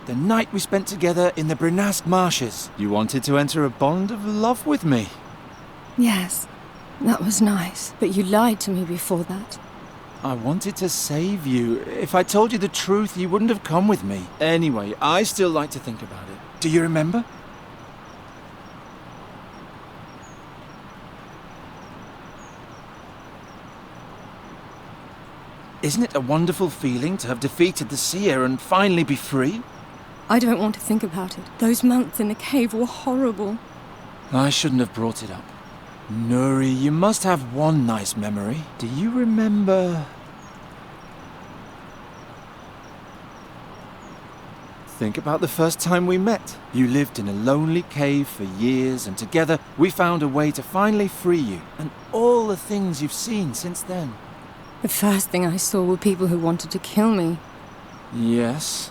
The night we spent together in the Brenask marshes. You wanted to enter a bond of love with me. Yes, that was nice, but you lied to me before that. I wanted to save you. If I told you the truth, you wouldn't have come with me. Anyway, I still like to think about it. Do you remember? Isn't it a wonderful feeling to have defeated the seer and finally be free? I don't want to think about it. Those months in the cave were horrible. I shouldn't have brought it up. Nuri, you must have one nice memory. Do you remember... Think about the first time we met. You lived in a lonely cave for years, and together we found a way to finally free you, and all the things you've seen since then. The first thing I saw were people who wanted to kill me. Yes,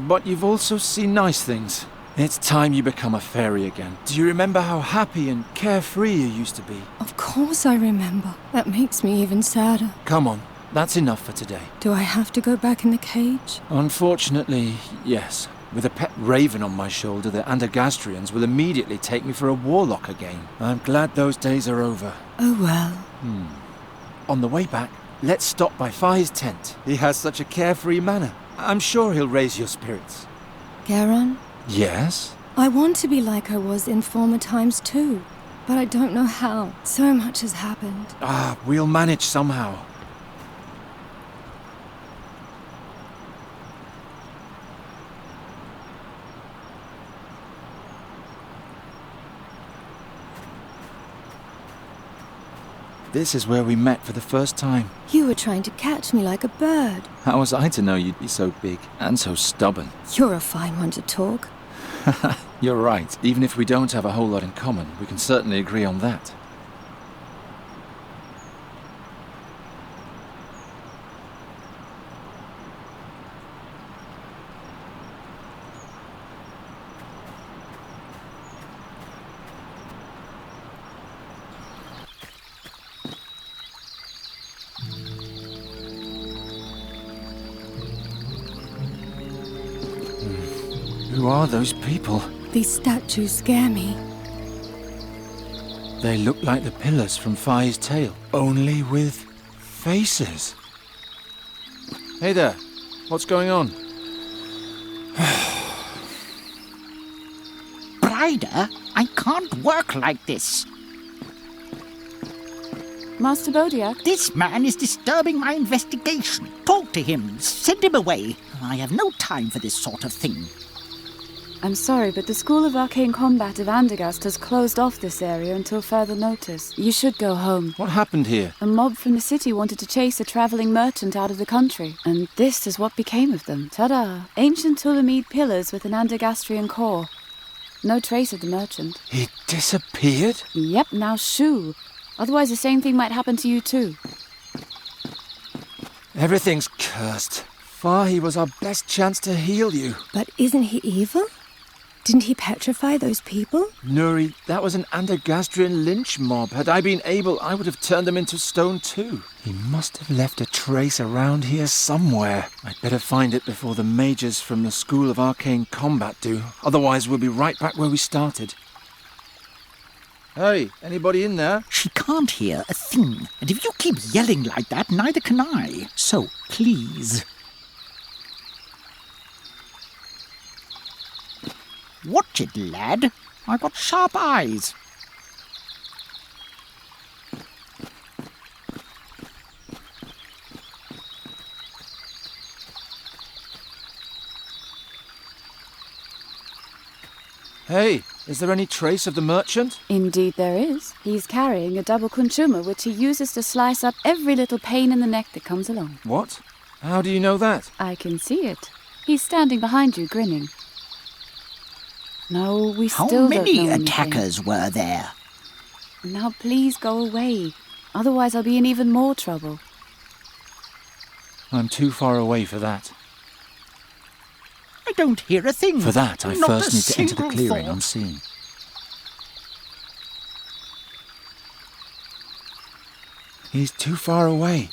but you've also seen nice things. It's time you become a fairy again. Do you remember how happy and carefree you used to be? Of course I remember. That makes me even sadder. Come on, that's enough for today. Do I have to go back in the cage? Unfortunately, yes. With a pet raven on my shoulder, the Andergastrians will immediately take me for a warlock again. I'm glad those days are over. Oh well. On the way back, let's stop by Fai's tent. He has such a carefree manner. I'm sure he'll raise your spirits. Garon? Yes? I want to be like I was in former times too, but I don't know how. So much has happened. We'll manage somehow. This is where we met for the first time. You were trying to catch me like a bird. How was I to know you'd be so big and so stubborn? You're a fine one to talk. You're right. Even if we don't have a whole lot in common, we can certainly agree on that. Who are those people? These statues scare me. They look like the pillars from Fai's tale, only with faces. Hey there, what's going on? Brider, I can't work like this. Master Bodiak? This man is disturbing my investigation. Talk to him. Send him away. I have no time for this sort of thing. I'm sorry, but the School of Arcane Combat of Andergast has closed off this area until further notice. You should go home. What happened here? A mob from the city wanted to chase a traveling merchant out of the country, and this is what became of them. Ta-da! Ancient Tulamide pillars with an Andergastrian core. No trace of the merchant. He disappeared? Yep, now shoo. Otherwise the same thing might happen to you too. Everything's cursed. Fai was our best chance to heal you. But isn't he evil? Didn't he petrify those people? Nuri, that was an Andergastrian lynch mob. Had I been able, I would have turned them into stone too. He must have left a trace around here somewhere. I'd better find it before the mages from the School of Arcane Combat do. Otherwise, we'll be right back where we started. Hey, anybody in there? She can't hear a thing. And if you keep yelling like that, neither can I. So, please. Watch it, lad. I've got sharp eyes. Hey, is there any trace of the merchant? Indeed there is. He's carrying a double kunchuma, which he uses to slice up every little pain in the neck that comes along. What? How do you know that? I can see it. He's standing behind you, grinning. No, we How still don't many know anything. attackers were there? Now please go away. Otherwise I'll be in even more trouble. I'm too far away for that. I don't hear a thing. For that, I Not first a need to enter the single clearing thought. unseen. He's too far away.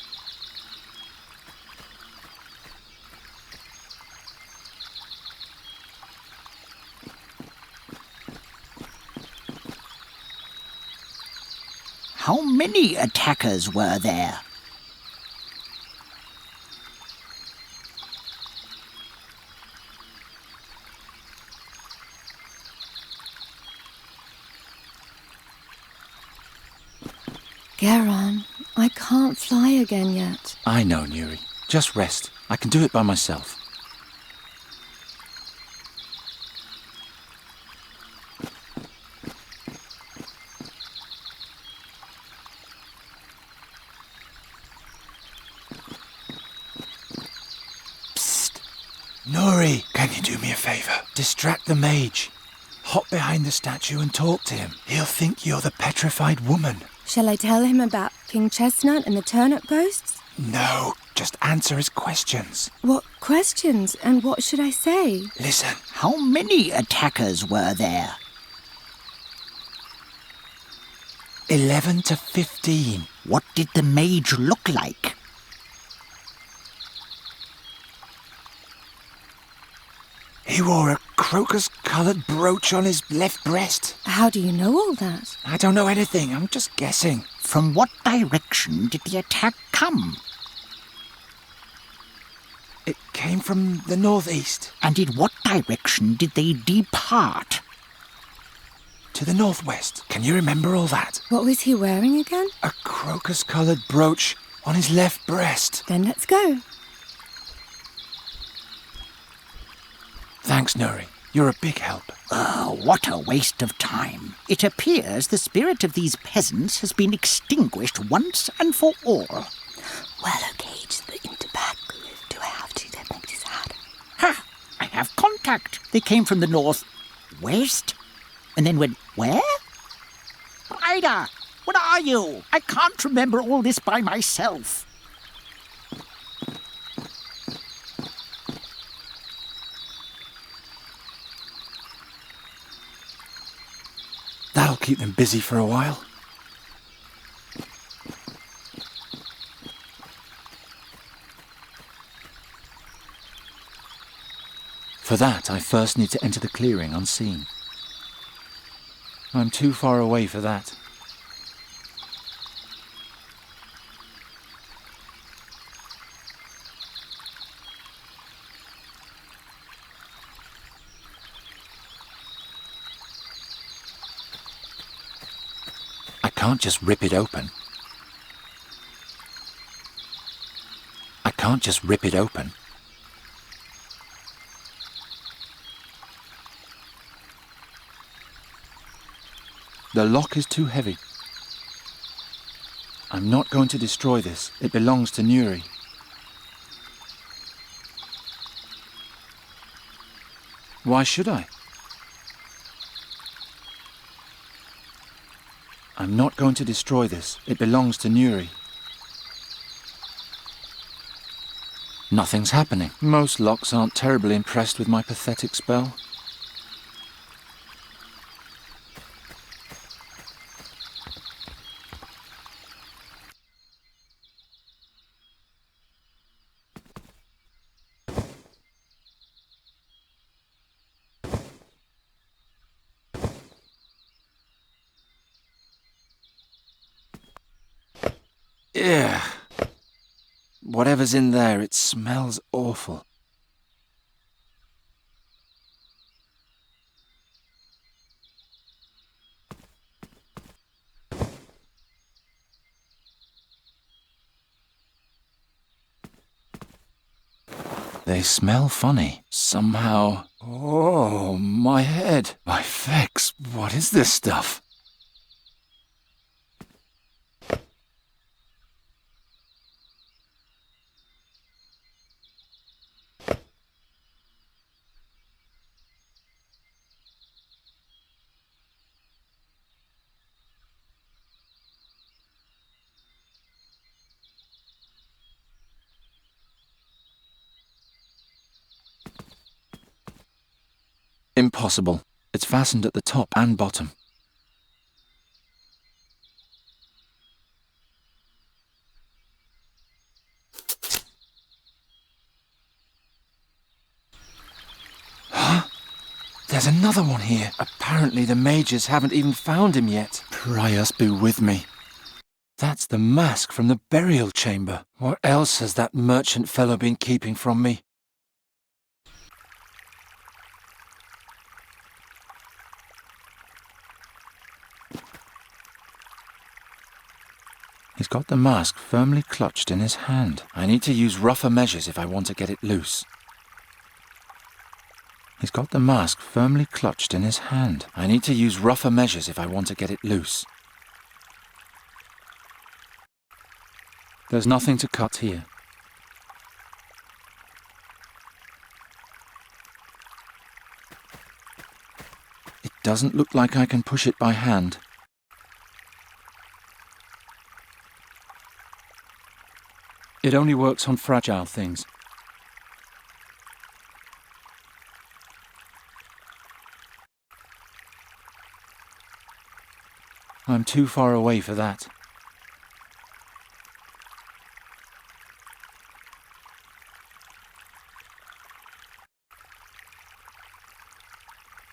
many attackers were there? Garon, I can't fly again yet. I know, Nuri. Just rest. I can do it by myself. Psst. Nuri, can you do me a favor? Distract the mage. Hop behind the statue and talk to him. He'll think you're the petrified woman. Shall I tell him about King Chestnut and the turnip ghosts? No, just answer his questions. What questions, and what should I say? Listen. How many attackers were there? 11 to 15. What did the mage look like? He wore a crocus-coloured brooch on his left breast. How do you know all that? I don't know anything. I'm just guessing. From what direction did the attack come? It came from the northeast. And in what direction did they depart? To the northwest. Can you remember all that? What was he wearing again? A crocus-coloured brooch on his left breast. Then let's go. Thanks, Nuri. You're a big help. What a waste of time. It appears the spirit of these peasants has been extinguished once and for all. Well, okay, just put into back. Do I have to? That makes me sad. Ha! I have contact. They came from the north-west and then went where? Ida, what are you? I can't remember all this by myself. That'll keep them busy for a while. For that, I first need to enter the clearing unseen. I'm too far away for that. I can't just rip it open. I can't just rip it open. The lock is too heavy. I'm not going to destroy this. It belongs to Nuri. Why should I? I'm not going to destroy this. It belongs to Nuri. Nothing's happening. Most locks aren't terribly impressed with my pathetic spell. Yeah. Whatever's in there, it smells awful. They smell funny. Somehow... Oh, my head. My fex. What is this stuff? Impossible. It's fastened at the top and bottom. Huh? There's another one here. Apparently the mages haven't even found him yet. Prius be with me. That's the mask from the burial chamber. What else has that merchant fellow been keeping from me? He's got the mask firmly clutched in his hand. I need to use rougher measures if I want to get it loose. He's got the mask firmly clutched in his hand. I need to use rougher measures if I want to get it loose. There's nothing to cut here. It doesn't look like I can push it by hand. It only works on fragile things. I'm too far away for that.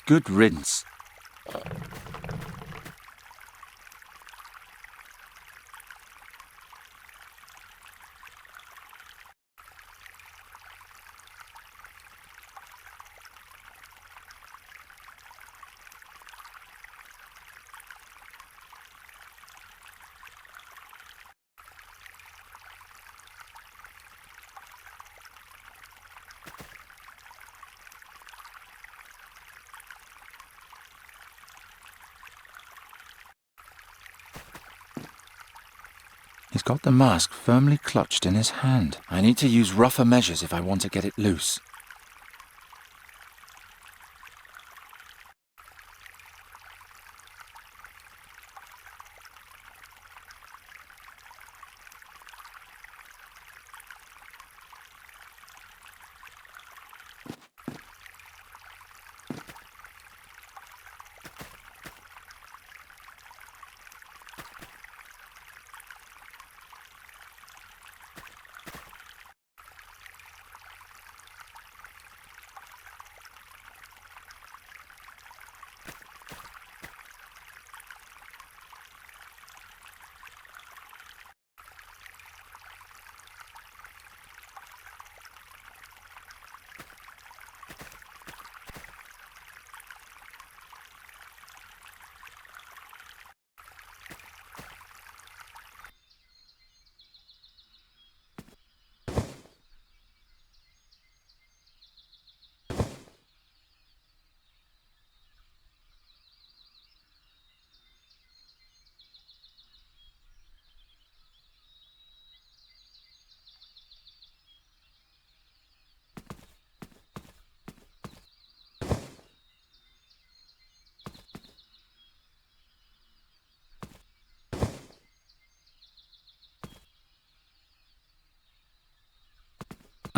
Good riddance. He's got the mask firmly clutched in his hand. I need to use rougher measures if I want to get it loose.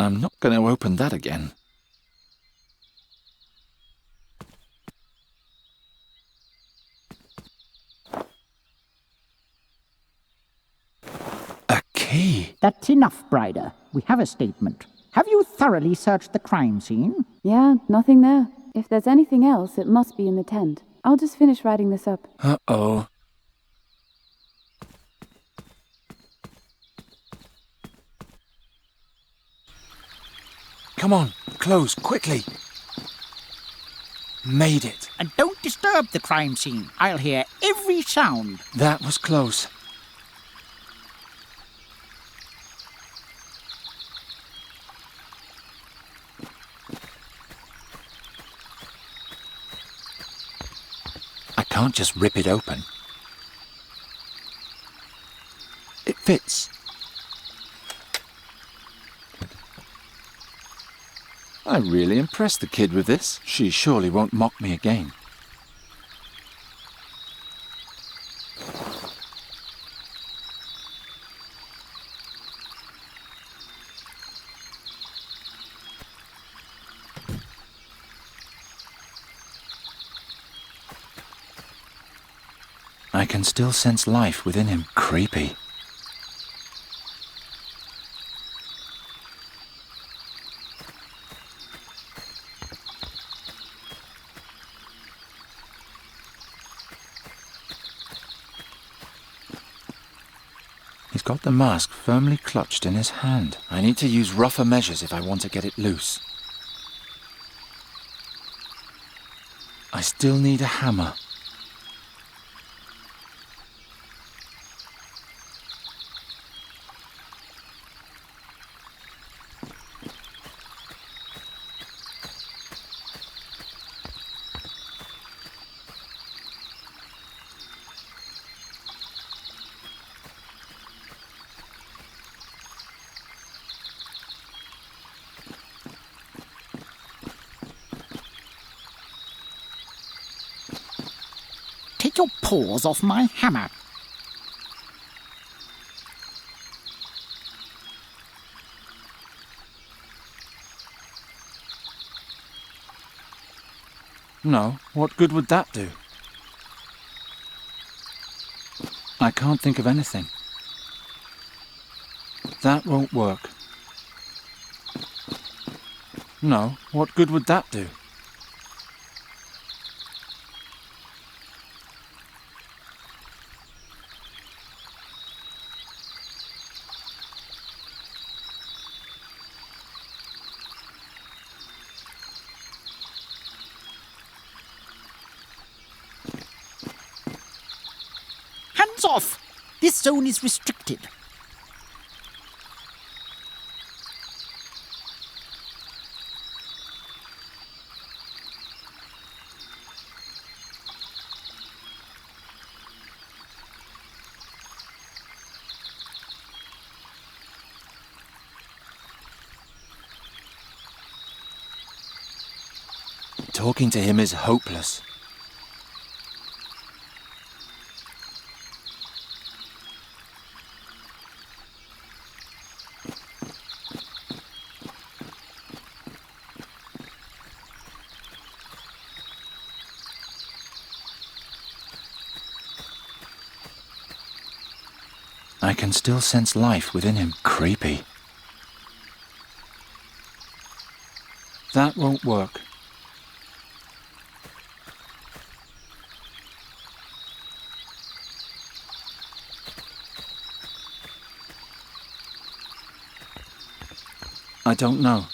I'm not going to open that again. A key. That's enough, Brider. We have a statement. Have you thoroughly searched the crime scene? Yeah, nothing there. If there's anything else, it must be in the tent. I'll just finish writing this up. Uh-oh. Come on, close, quickly. Made it. And don't disturb the crime scene. I'll hear every sound. That was close. I can't just rip it open. It fits. I really impressed the kid with this. She surely won't mock me again. I can still sense life within him. Creepy. got the mask firmly clutched in his hand. I need to use rougher measures if I want to get it loose. I still need a hammer. Take your paws off my hammer. No, what good would that do? I can't think of anything. That won't work. No, what good would that do? Hands off! This zone is restricted. Talking to him is hopeless. I can still sense life within him. Creepy. That won't work. I don't know.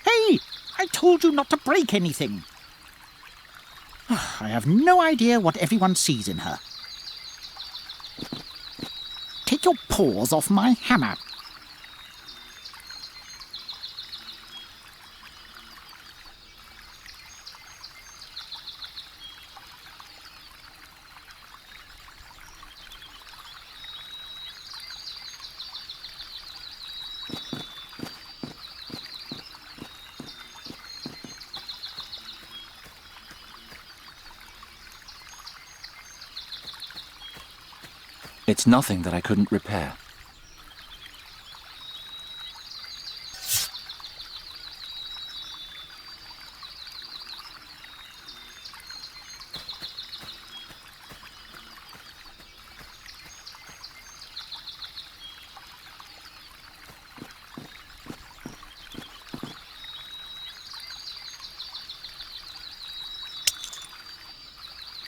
Hey! I told you not to break anything. I have no idea what everyone sees in her. Take your paws off my hammer. It's nothing that I couldn't repair.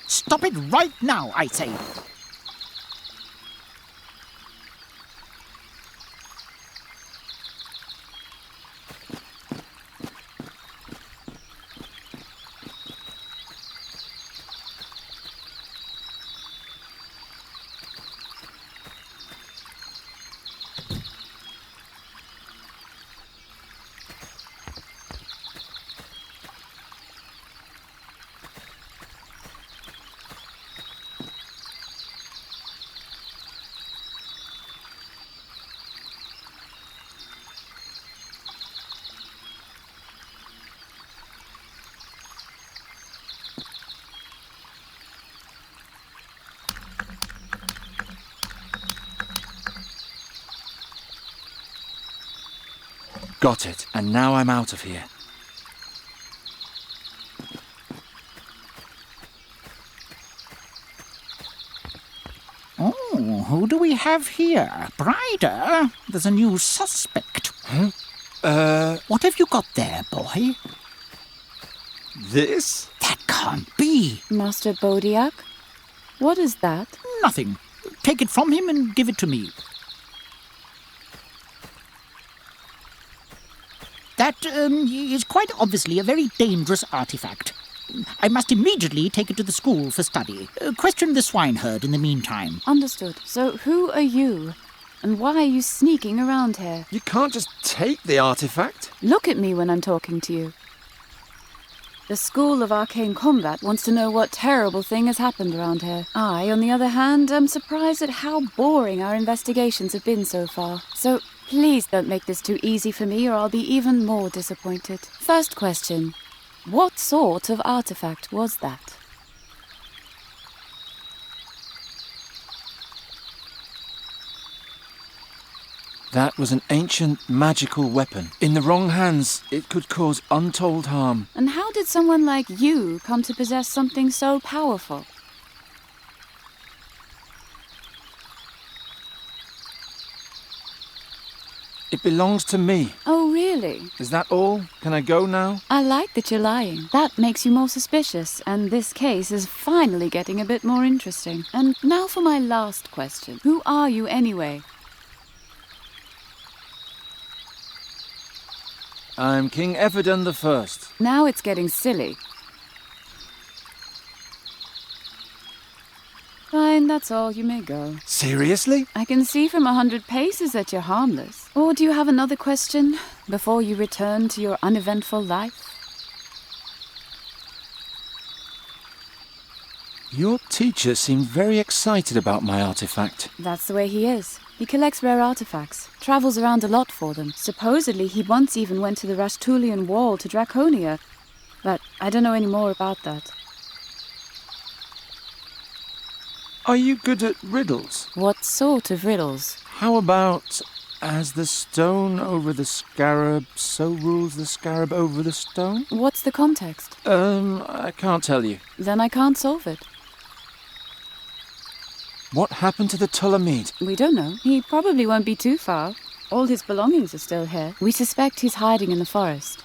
Stop it right now, I say. Got it, and now I'm out of here. Oh, who do we have here? Bryder? There's a new suspect. Huh? What have you got there, boy? This? That can't be. Master Bodiak? What is that? Nothing. Take it from him and give it to me. That is quite obviously a very dangerous artifact. I must immediately take it to the school for study. Question the swineherd in the meantime. Understood. So who are you? And why are you sneaking around here? You can't just take the artifact. Look at me when I'm talking to you. The School of Arcane Combat wants to know what terrible thing has happened around here. I, on the other hand, am surprised at how boring our investigations have been so far. So please don't make this too easy for me or I'll be even more disappointed. First question. What sort of artifact was that? That was an ancient magical weapon. In the wrong hands, it could cause untold harm. And how did someone like you come to possess something so powerful? It belongs to me. Oh, really? Is that all? Can I go now? I like that you're lying. That makes you more suspicious, and this case is finally getting a bit more interesting. And now for my last question. Who are you anyway? I'm King Ephedon I. Now it's getting silly. Fine, that's all. You may go. Seriously? I can see from 100 paces that you're harmless. Or do you have another question before you return to your uneventful life? Your teacher seemed very excited about my artifact. That's the way he is. He collects rare artifacts, travels around a lot for them. Supposedly, he once even went to the Rastulian Wall to Draconia. But I don't know any more about that. Are you good at riddles? What sort of riddles? How about, as the stone over the scarab, so rules the scarab over the stone? What's the context? I can't tell you. Then I can't solve it. What happened to the Ptolemede? We don't know. He probably won't be too far. All his belongings are still here. We suspect he's hiding in the forest.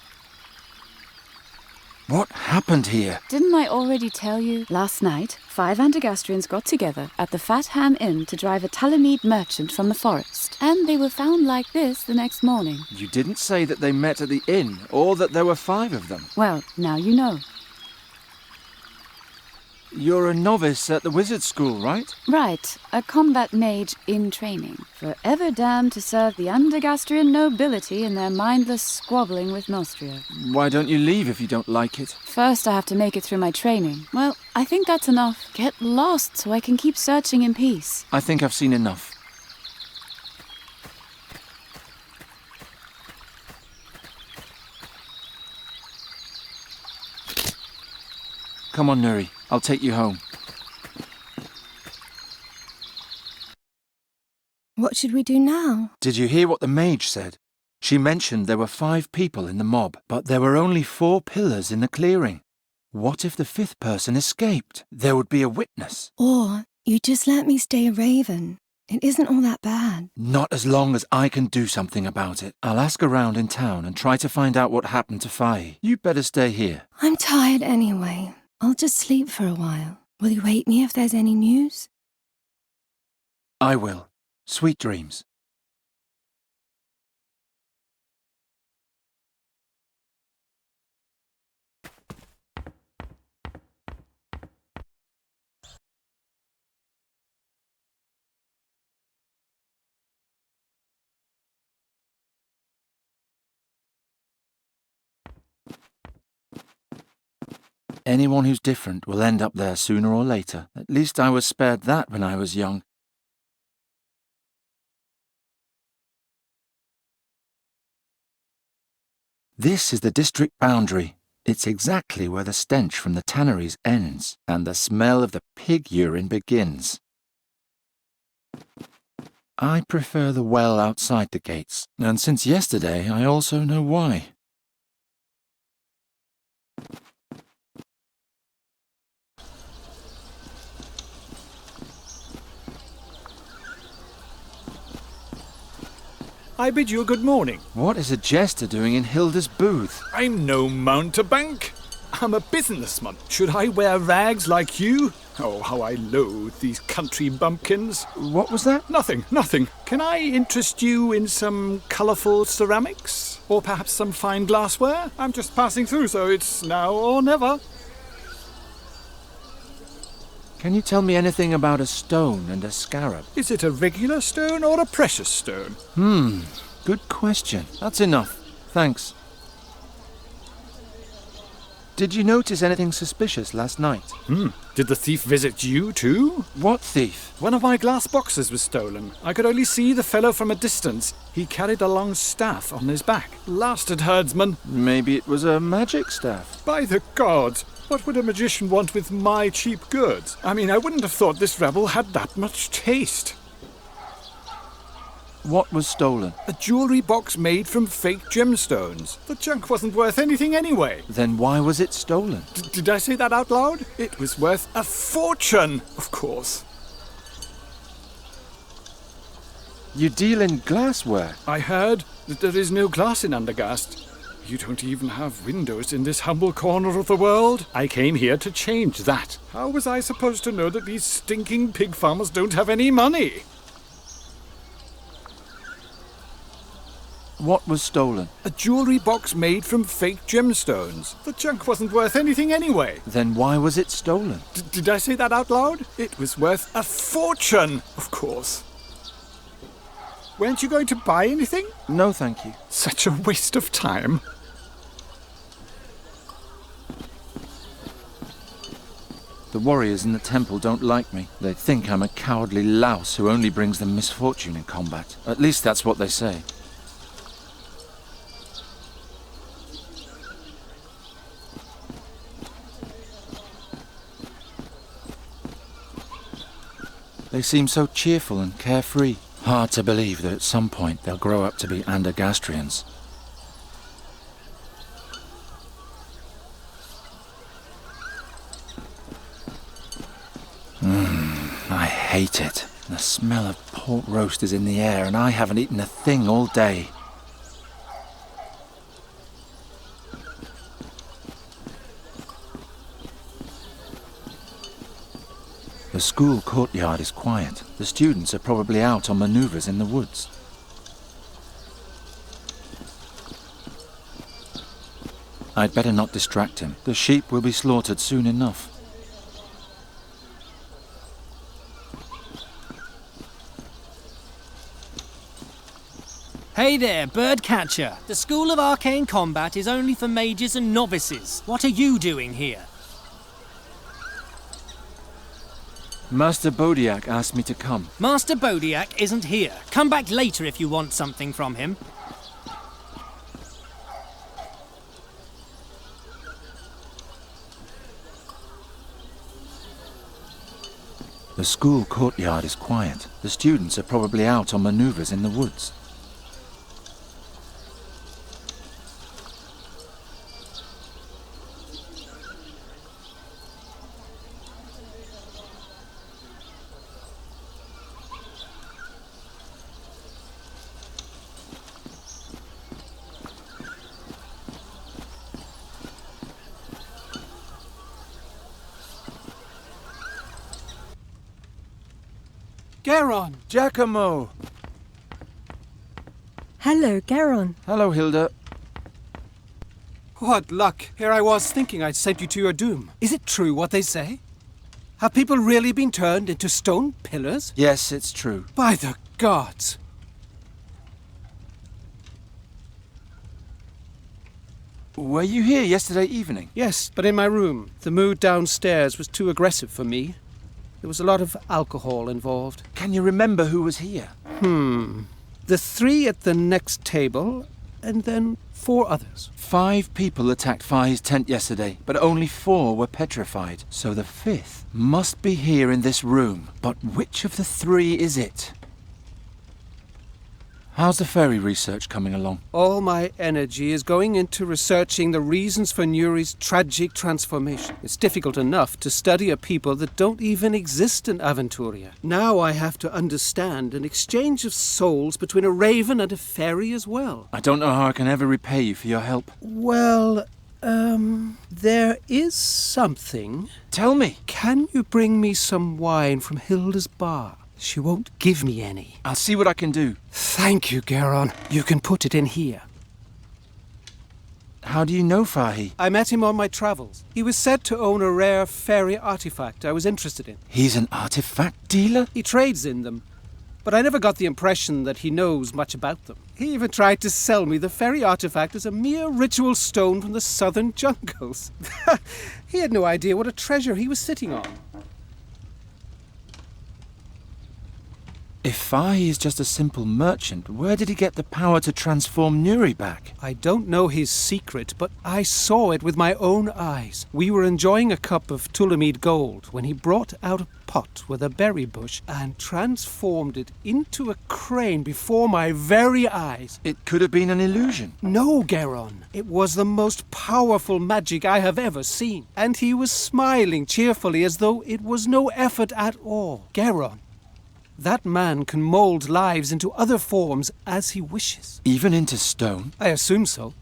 What happened here? Didn't I already tell you? Last night, 5 Antigastrians got together at the Fat Ham Inn to drive a Ptolemede merchant from the forest. And they were found like this the next morning. You didn't say that they met at the inn, or that there were 5 of them. Well, now you know. You're a novice at the wizard school, right? Right, a combat mage in training. Forever damned to serve the Antigastrian nobility in their mindless squabbling with Nostria. Why don't you leave if you don't like it? First I have to make it through my training. Well, I think that's enough. Get lost so I can keep searching in peace. I think I've seen enough. Come on, Nuri. I'll take you home. What should we do now? Did you hear what the mage said? She mentioned there were 5 people in the mob, but there were only 4 pillars in the clearing. What if the 5th person escaped? There would be a witness. Or you just let me stay a raven. It isn't all that bad. Not as long as I can do something about it. I'll ask around in town and try to find out what happened to Fai. You better stay here. I'm tired anyway. I'll just sleep for a while. Will you wake me if there's any news? I will. Sweet dreams. Anyone who's different will end up there sooner or later. At least I was spared that when I was young. This is the district boundary. It's exactly where the stench from the tanneries ends and the smell of the pig urine begins. I prefer the well outside the gates, and since yesterday I also know why. I bid you a good morning. What is a jester doing in Hilda's booth? I'm no mountebank. I'm a businessman. Should I wear rags like you? Oh, how I loathe these country bumpkins. What was that? Nothing. Can I interest you in some colourful ceramics? Or perhaps some fine glassware? I'm just passing through, so it's now or never. Can you tell me anything about a stone and a scarab? Is it a regular stone or a precious stone? Good question. That's enough. Thanks. Did you notice anything suspicious last night? Did the thief visit you too? What thief? One of my glass boxes was stolen. I could only see the fellow from a distance. He carried a long staff on his back. Blasted herdsman. Maybe it was a magic staff. By the gods! What would a magician want with my cheap goods? I mean, I wouldn't have thought this rebel had that much taste. What was stolen? A jewellery box made from fake gemstones. The junk wasn't worth anything anyway. Then why was it stolen? Did I say that out loud? It was worth a fortune, of course. You deal in glassware. I heard that there is no glass in Undergast. You don't even have windows in this humble corner of the world. I came here to change that. How was I supposed to know that these stinking pig farmers don't have any money? What was stolen? A jewellery box made from fake gemstones. The junk wasn't worth anything anyway. Then why was it stolen? Did I say that out loud? It was worth a fortune, of course. Weren't you going to buy anything? No, thank you. Such a waste of time. The warriors in the temple don't like me. They think I'm a cowardly louse who only brings them misfortune in combat. At least that's what they say. They seem so cheerful and carefree. Hard to believe that at some point they'll grow up to be Andergastrians. I hate it. The smell of pork roast is in the air and I haven't eaten a thing all day. The school courtyard is quiet. The students are probably out on maneuvers in the woods. I'd better not distract him. The sheep will be slaughtered soon enough. Hey there, birdcatcher. The School of Arcane Combat is only for mages and novices. What are you doing here? Master Bodiak asked me to come. Master Bodiak isn't here. Come back later if you want something from him. The school courtyard is quiet. The students are probably out on maneuvers in the woods. Garon! Giacomo! Hello, Garon. Hello, Hilda. What luck! Here I was thinking I'd sent you to your doom. Is it true what they say? Have people really been turned into stone pillars? Yes, it's true. By the gods! Were you here yesterday evening? Yes, but in my room. The mood downstairs was too aggressive for me. There was a lot of alcohol involved. Can you remember who was here? The 3 at the next table, and then 4 others. 5 people attacked Fahi's tent yesterday, but only 4 were petrified. So the 5th must be here in this room. But which of the 3 is it? How's the fairy research coming along? All my energy is going into researching the reasons for Nuri's tragic transformation. It's difficult enough to study a people that don't even exist in Aventuria. Now I have to understand an exchange of souls between a raven and a fairy as well. I don't know how I can ever repay you for your help. Well, there is something. Tell me. Can you bring me some wine from Hilda's bar? She won't give me any. I'll see what I can do. Thank you, Garon. You can put it in here. How do you know Fahi? I met him on my travels. He was said to own a rare fairy artifact I was interested in. He's an artifact dealer? He trades in them, but I never got the impression that he knows much about them. He even tried to sell me the fairy artifact as a mere ritual stone from the southern jungles. He had no idea what a treasure he was sitting on. If Fahi is just a simple merchant, where did he get the power to transform Nuri back? I don't know his secret, but I saw it with my own eyes. We were enjoying a cup of Tulamid gold when he brought out a pot with a berry bush and transformed it into a crane before my very eyes. It could have been an illusion. No, Garon. It was the most powerful magic I have ever seen. And he was smiling cheerfully as though it was no effort at all. Garon, that man can mold lives into other forms as he wishes. Even into stone? I assume so.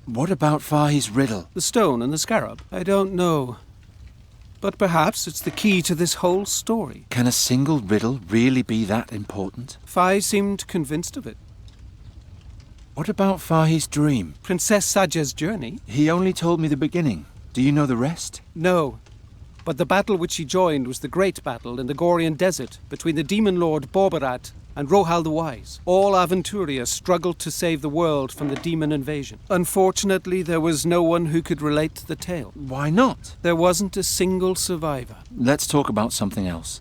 What about Fahi's riddle? The stone and the scarab? I don't know. But perhaps it's the key to this whole story. Can a single riddle really be that important? Fai seemed convinced of it. What about Fahi's dream? Princess Saja's journey? He only told me the beginning. Do you know the rest? No. But the battle which he joined was the great battle in the Gorian desert between the demon lord Borbarat and Rohal the Wise. All Aventuria struggled to save the world from the demon invasion. Unfortunately, there was no one who could relate to the tale. Why not? There wasn't a single survivor. Let's talk about something else.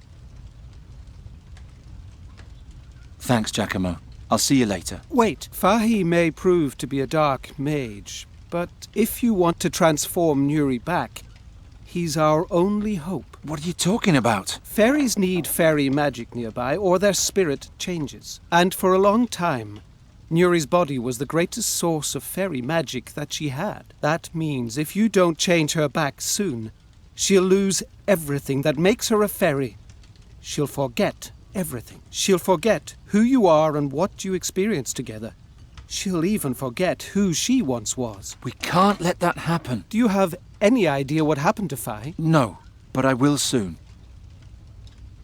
Thanks, Giacomo. I'll see you later. Wait, Fahi may prove to be a dark mage, but if you want to transform Nuri back, he's our only hope. What are you talking about? Fairies need fairy magic nearby, or their spirit changes. And for a long time, Nuri's body was the greatest source of fairy magic that she had. That means if you don't change her back soon, she'll lose everything that makes her a fairy. She'll forget everything. She'll forget who you are and what you experienced together. She'll even forget who she once was. We can't let that happen. Do you have any idea what happened to Fai? No, but I will soon.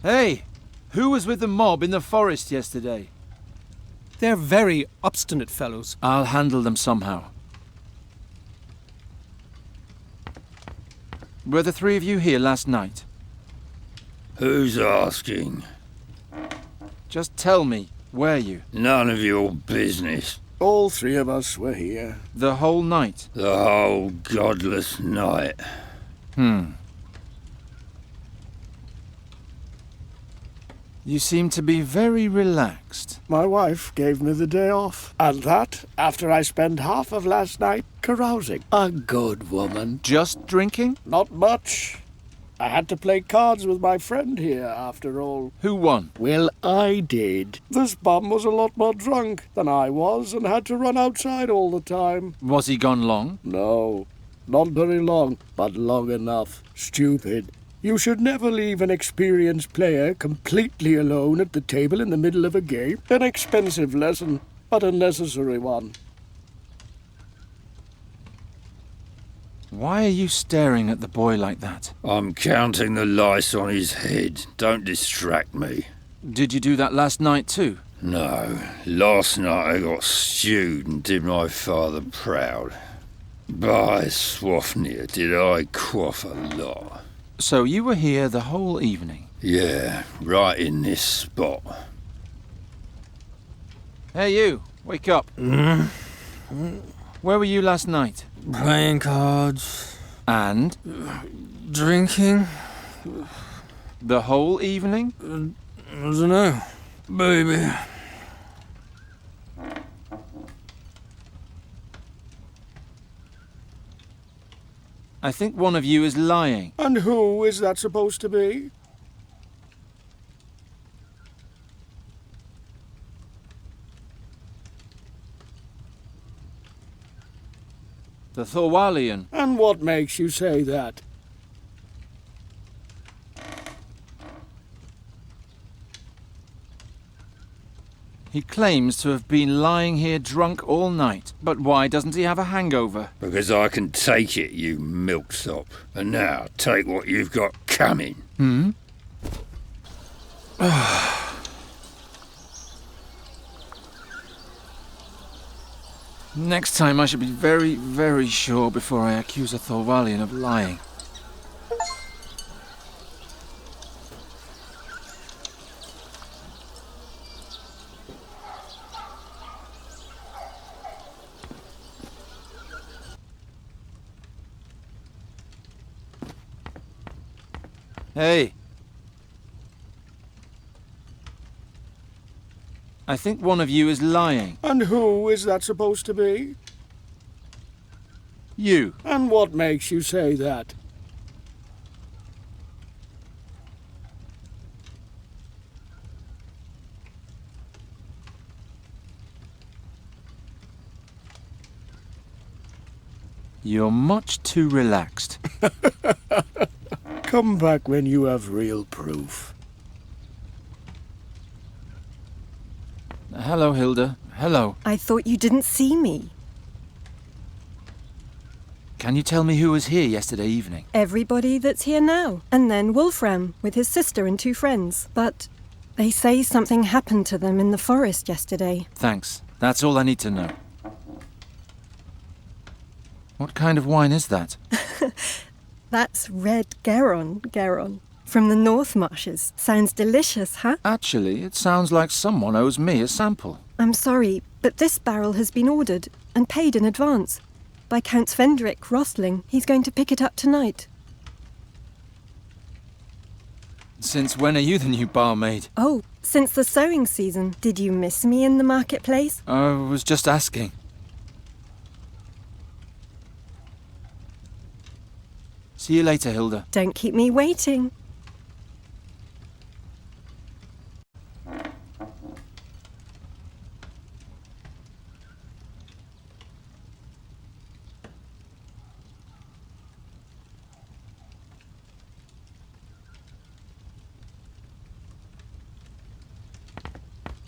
Hey, who was with the mob in the forest yesterday? They're very obstinate fellows. I'll handle them somehow. Were the three of you here last night? Who's asking? Just tell me, were you? None of your business. All three of us were here. The whole night? The whole godless night. You seem to be very relaxed. My wife gave me the day off. And that after I spent half of last night carousing. A good woman. Just drinking? Not much. I had to play cards with my friend here, after all. Who won? Well, I did. This bum was a lot more drunk than I was and had to run outside all the time. Was he gone long? No, not very long, but long enough. Stupid. You should never leave an experienced player completely alone at the table in the middle of a game. An expensive lesson, but a necessary one. Why are you staring at the boy like that? I'm counting the lice on his head. Don't distract me. Did you do that last night too? No. Last night I got stewed and did my father proud. By Swafnir, did I quaff a lot. So you were here the whole evening? Yeah, right in this spot. Hey you, wake up. Where were you last night? Playing cards. And? Drinking. The whole evening? I don't know. Baby. I think one of you is lying. And who is that supposed to be? The Thorwalion. And what makes you say that? He claims to have been lying here drunk all night. But why doesn't he have a hangover? Because I can take it, you milksop. And now, take what you've got coming. Next time I should be very, very sure before I accuse a Thorwalion of lying. Hey. I think one of you is lying. And who is that supposed to be? You. And what makes you say that? You're much too relaxed. Come back when you have real proof. Hello, Hilda. Hello. I thought you didn't see me. Can you tell me who was here yesterday evening? Everybody that's here now. And then Wolfram, with his sister and 2 friends. But they say something happened to them in the forest yesterday. Thanks. That's all I need to know. What kind of wine is that? That's red Garon. From the North Marshes. Sounds delicious, huh? Actually, it sounds like someone owes me a sample. I'm sorry, but this barrel has been ordered and paid in advance by Count Svendrik Rostling. He's going to pick it up tonight. Since when are you the new barmaid? Oh, since the sowing season. Did you miss me in the marketplace? I was just asking. See you later, Hilda. Don't keep me waiting.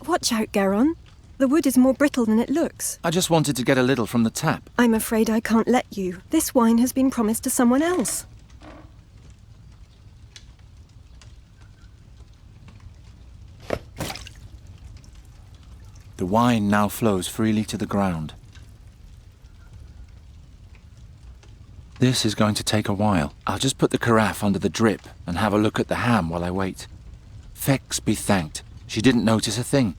Watch out, Garon. The wood is more brittle than it looks. I just wanted to get a little from the tap. I'm afraid I can't let you. This wine has been promised to someone else. The wine now flows freely to the ground. This is going to take a while. I'll just put the carafe under the drip and have a look at the ham while I wait. Fex be thanked. She didn't notice a thing.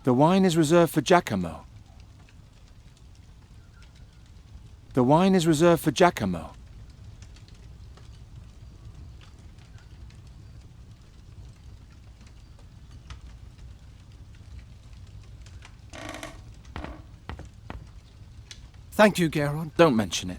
The wine is reserved for Giacomo. The wine is reserved for Giacomo. Thank you, Garon. Don't mention it.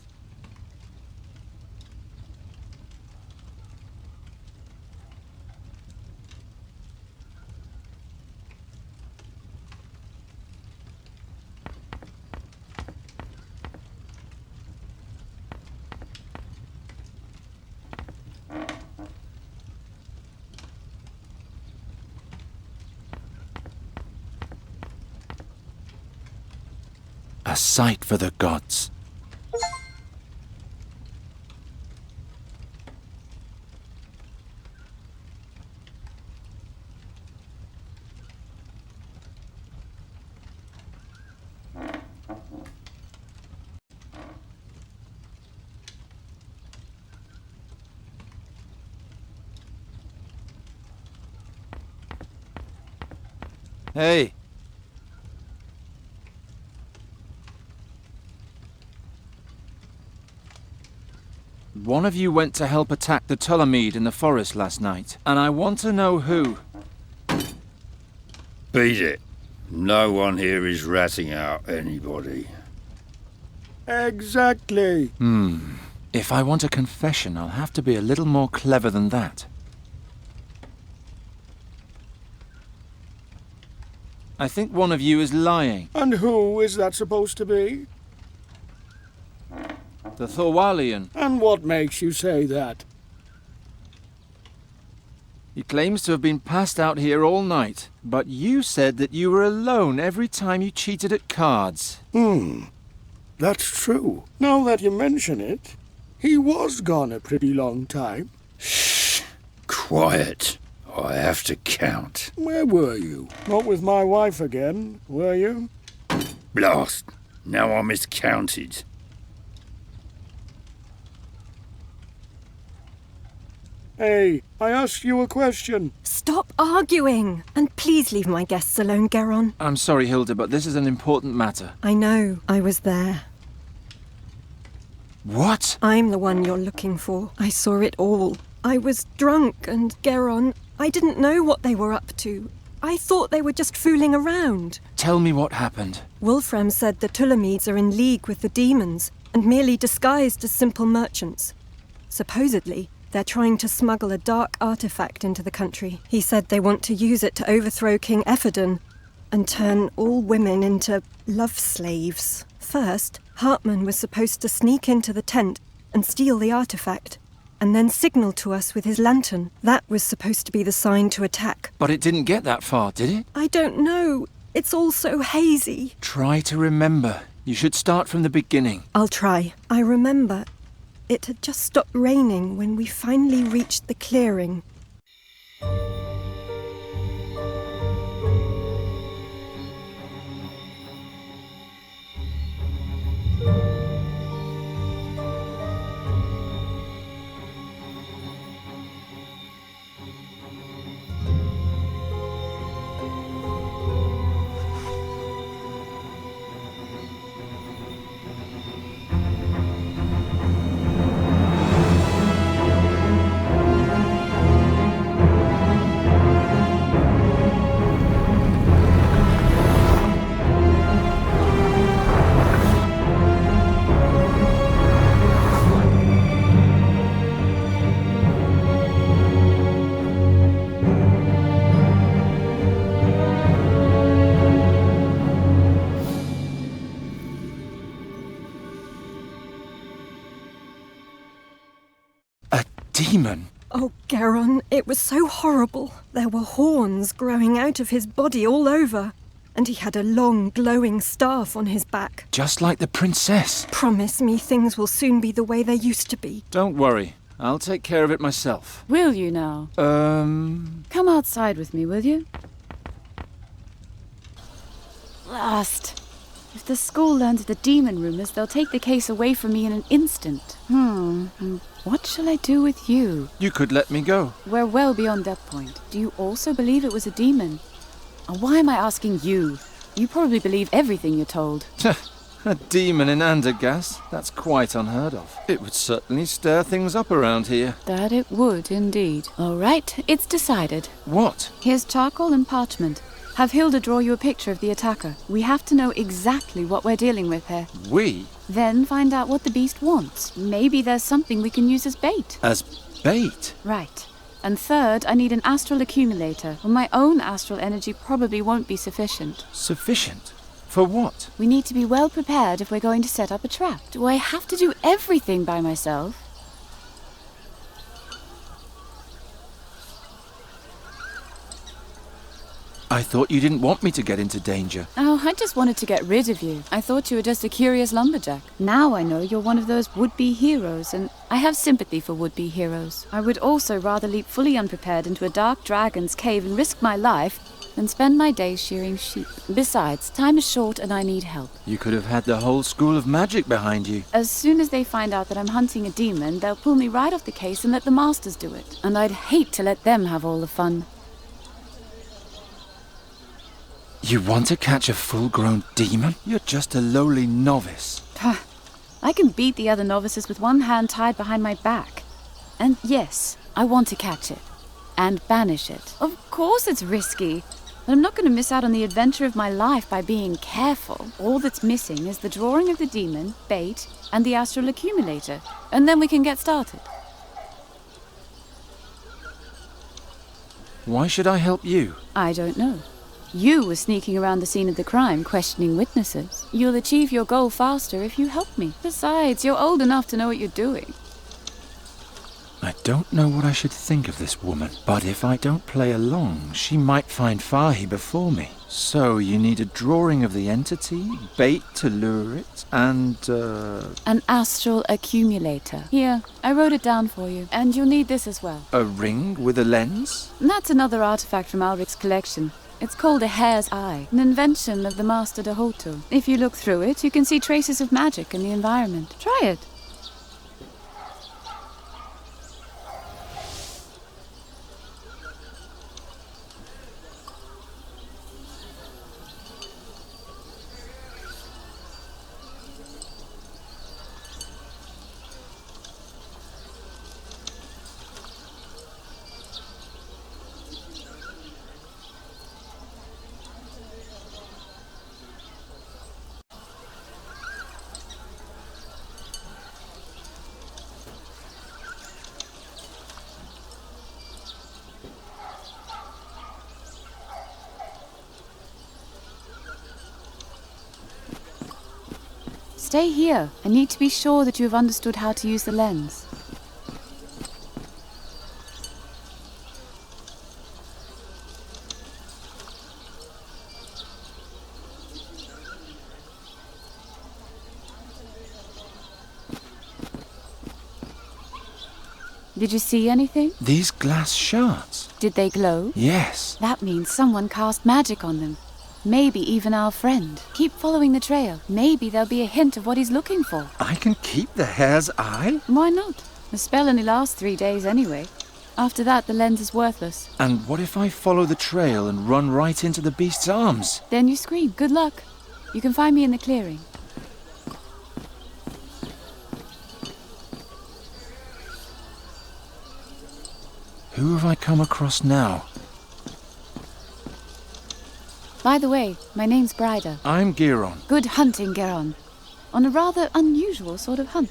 A sight for the gods. Hey. One of you went to help attack the Ptolemede in the forest last night, and I want to know who. Beat it. No one here is ratting out anybody. Exactly. If I want a confession, I'll have to be a little more clever than that. I think one of you is lying. And who is that supposed to be? The Thorwalian. And what makes you say that? He claims to have been passed out here all night, but you said that you were alone every time you cheated at cards. That's true. Now that you mention it, he was gone a pretty long time. Shh! Quiet. I have to count. Where were you? Not with my wife again, were you? Blast! Now I miscounted. Hey, I asked you a question. Stop arguing! And please leave my guests alone, Geron. I'm sorry, Hilda, but this is an important matter. I know. I was there. What? I'm the one you're looking for. I saw it all. I was drunk, and Geron, I didn't know what they were up to. I thought they were just fooling around. Tell me what happened. Wolfram said the Ptolemedes are in league with the demons and merely disguised as simple merchants. Supposedly, they're trying to smuggle a dark artifact into the country. He said they want to use it to overthrow King Ephodon and turn all women into love slaves. First, Hartman was supposed to sneak into the tent and steal the artifact, and then signal to us with his lantern. That was supposed to be the sign to attack. But it didn't get that far, did it? I don't know. It's all so hazy. Try to remember. You should start from the beginning. I'll try. I remember. It had just stopped raining when we finally reached the clearing. Demon? Oh, Geron, it was so horrible. There were horns growing out of his body all over, and he had a long, glowing staff on his back. Just like the princess. Promise me things will soon be the way they used to be. Don't worry. I'll take care of it myself. Will you now? Come outside with me, will you? Blast. If the school learns the demon rumors, they'll take the case away from me in an instant. And what shall I do with you? You could let me go. We're well beyond that point. Do you also believe it was a demon? And why am I asking you? You probably believe everything you're told. A demon in Andergast? That's quite unheard of. It would certainly stir things up around here. That it would, indeed. All right, it's decided. What? Here's charcoal and parchment. Have Hilda draw you a picture of the attacker. We have to know exactly what we're dealing with here. We? Then find out what the beast wants. Maybe there's something we can use as bait. As bait? Right. And third, I need an astral accumulator. Well, my own astral energy probably won't be sufficient. Sufficient? For what? We need to be well prepared if we're going to set up a trap. Do I have to do everything by myself? I thought you didn't want me to get into danger. Oh, I just wanted to get rid of you. I thought you were just a curious lumberjack. Now I know you're one of those would-be heroes, and I have sympathy for would-be heroes. I would also rather leap fully unprepared into a dark dragon's cave and risk my life than spend my days shearing sheep. Besides, time is short and I need help. You could have had the whole school of magic behind you. As soon as they find out that I'm hunting a demon, they'll pull me right off the case and let the masters do it. And I'd hate to let them have all the fun. You want to catch a full-grown demon? You're just a lowly novice. I can beat the other novices with one hand tied behind my back. And yes, I want to catch it. And banish it. Of course it's risky. But I'm not going to miss out on the adventure of my life by being careful. All that's missing is the drawing of the demon, bait, and the astral accumulator. And then we can get started. Why should I help you? I don't know. You were sneaking around the scene of the crime, questioning witnesses. You'll achieve your goal faster if you help me. Besides, you're old enough to know what you're doing. I don't know what I should think of this woman, but if I don't play along, she might find Fahi before me. So you need a drawing of the entity, bait to lure it, and, An astral accumulator. Here, I wrote it down for you, and you'll need this as well. a ring with a lens? That's another artifact from Alric's collection. It's called a hare's eye, an invention of the Master Dahoto. If you look through it, you can see traces of magic in the environment. Try it. Stay here. I need to be sure that you have understood how to use the lens. Did you see anything? These glass shards? Did they glow? Yes. That means someone cast magic on them. Maybe even our friend. Keep following the trail. Maybe there'll be a hint of what he's looking for. I can keep the hare's eye? Why not? The spell only lasts 3 days anyway. After that, the lens is worthless. And what if I follow the trail and run right into the beast's arms? Then you scream. Good luck. You can find me in the clearing. Who have I come across now? By the way, my name's Brida. I'm Giron. Good hunting, Geron. On a rather unusual sort of hunt.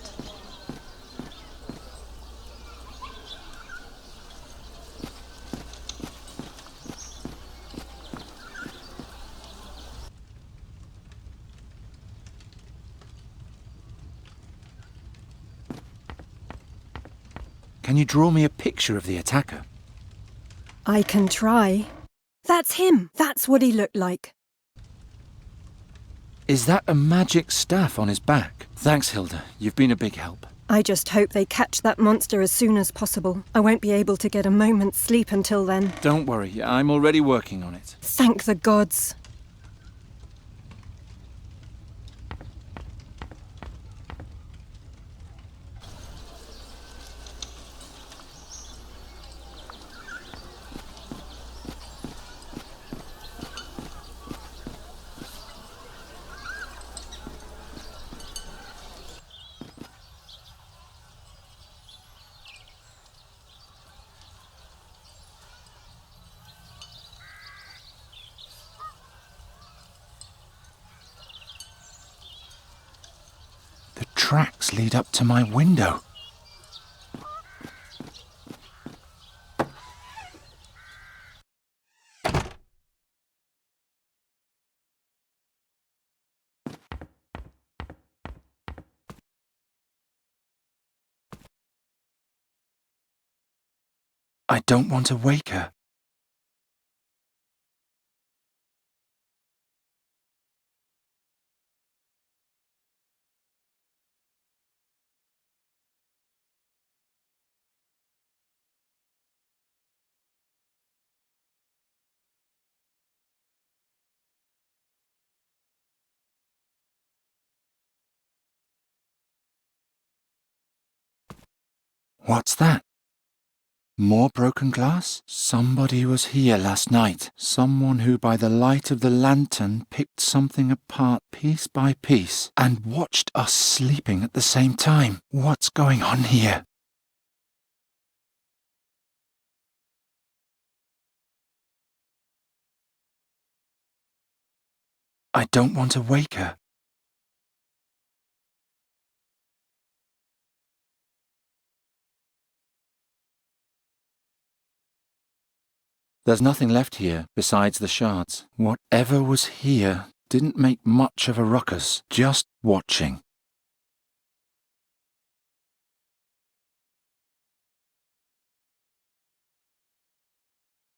Can you draw me a picture of the attacker? I can try. That's him. That's what he looked like. Is that a magic staff on his back? Thanks, Hilda. You've been a big help. I just hope they catch that monster as soon as possible. I won't be able to get a moment's sleep until then. Don't worry, I'm already working on it. Thank the gods. The tracks lead up to my window. I don't want to wake her. What's that? More broken glass? Somebody was here last night. Someone who by the light of the lantern picked something apart piece by piece and watched us sleeping at the same time. What's going on here? I don't want to wake her. There's nothing left here besides the shards. Whatever was here didn't make much of a ruckus, just watching.